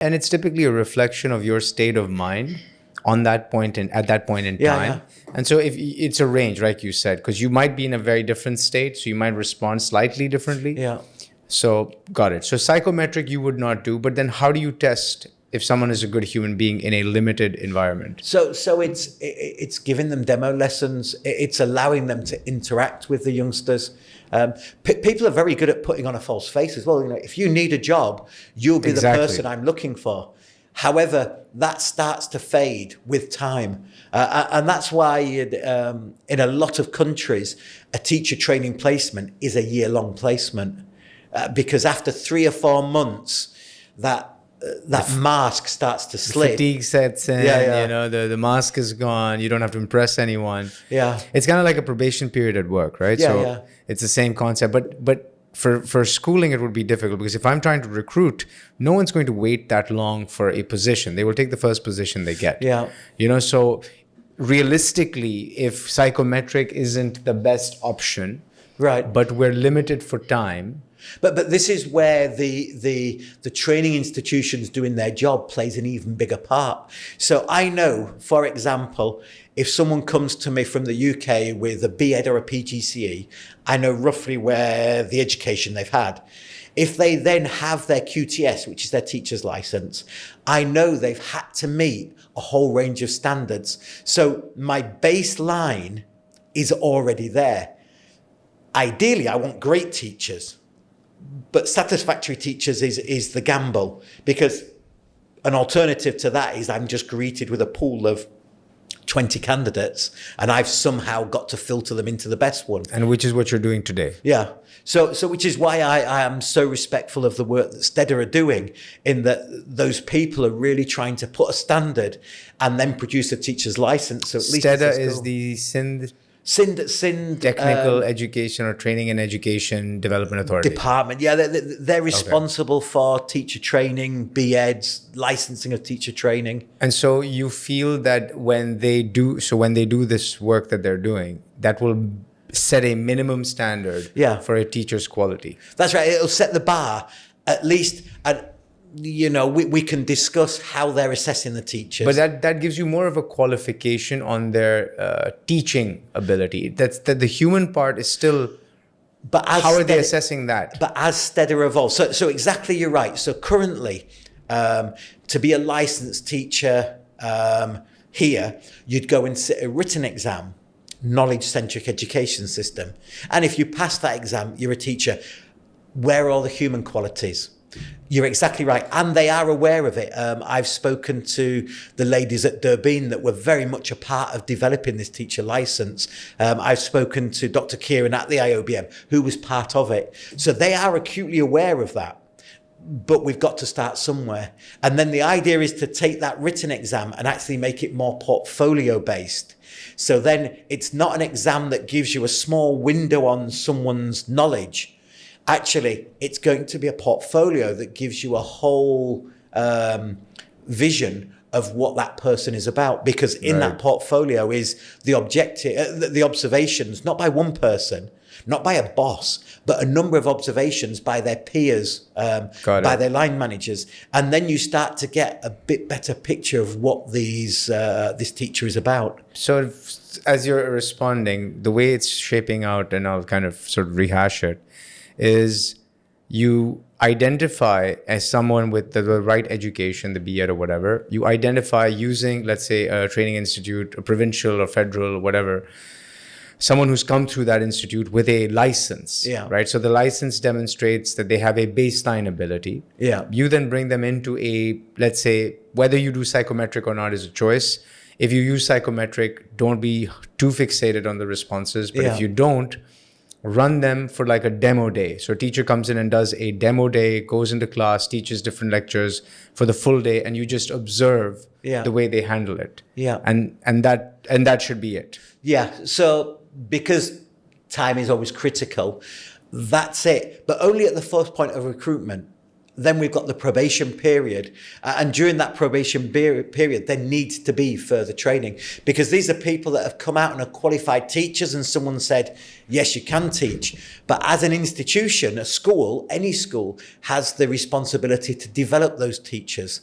And it's typically a reflection of your state of mind on that point at that point in time. And so if it's a range, like you said, because you might be in a very different state, so you might respond slightly differently. So got it. So psychometric you would not do, but then how do you test if someone is a good human being in a limited environment? So it's giving them demo lessons. It's allowing them to interact with the youngsters. People are very good at putting on a false face as well. You know, if you need a job, you'll be the person I'm looking for. However, that starts to fade with time. And that's why in a lot of countries, a teacher training placement is a year-long placement. Because after 3 or 4 months, that mask starts to slip. Fatigue sets in, you know, the mask is gone. You don't have to impress anyone. It's kind of like a probation period at work, right? It's the same concept. But for schooling, it would be difficult because if I'm trying to recruit, no one's going to wait that long for a position. They will take the first position they get. You know, so realistically, if psychometric isn't the best option, right, but we're limited for time. But this is where the training institutions doing their job plays an even bigger part. So I know, for example, if someone comes to me from the UK with a BEd or a PGCE, I know roughly where the education they've had. If they then have their QTS, which is their teacher's license, I know they've had to meet a whole range of standards. So my baseline is already there. Ideally, I want great teachers. But satisfactory teachers is the gamble, because an alternative to that is I'm just greeted with a pool of 20 candidates and I've somehow got to filter them into the best one. And which is what you're doing today. So which is why I am so respectful of the work that Steda are doing, in that those people are really trying to put a standard and then produce a teacher's license. So at least Steda is the Sind Technical Education or Training and Education Development Authority department. They're responsible for teacher training, BEds, licensing of teacher training. And so you feel that when they do this work that they're doing, that will set a minimum standard for a teacher's quality. That's right. It'll set the bar, at least. You know, we can discuss how they're assessing the teachers. But that gives you more of a qualification on their teaching ability. That the human part is still, but how are they assessing that? But as Steda evolves, so exactly, you're right. So currently, to be a licensed teacher here, you'd go and sit a written exam, knowledge-centric education system. And if you pass that exam, you're a teacher. Where are all the human qualities? You're exactly right. And they are aware of it. I've spoken to the ladies at Durbin that were very much a part of developing this teacher license. I've spoken to Dr. Kieran at the IOBM, who was part of it. So they are acutely aware of that. But we've got to start somewhere. And then the idea is to take that written exam and actually make it more portfolio based. So then it's not an exam that gives you a small window on someone's knowledge. Actually, it's going to be a portfolio that gives you a whole vision of what that person is about. Because in that portfolio is the objective, the observations, not by one person, not by a boss, but a number of observations by their peers, by their line managers. And then you start to get a bit better picture of what this teacher is about. So as you're responding, the way it's shaping out, and I'll kind of sort of rehash it, is you identify as someone with the right education, the BEd or whatever. You identify using, let's say, a training institute, a provincial or federal or whatever, someone who's come through that institute with a license, right? So the license demonstrates that they have a baseline ability. You then bring them into a, let's say, whether you do psychometric or not is a choice. If you use psychometric, don't be too fixated on the responses. But if you don't, run them for like a demo day. So a teacher comes in and does a demo day, goes into class, teaches different lectures for the full day, and you just observe the way they handle it. And that should be it. So because time is always critical, that's it. But only at the first point of recruitment. Then we've got the probation period. And during that probation period, there needs to be further training, because these are people that have come out and are qualified teachers, and someone said, yes, you can teach. But as an institution, a school, any school, has the responsibility to develop those teachers.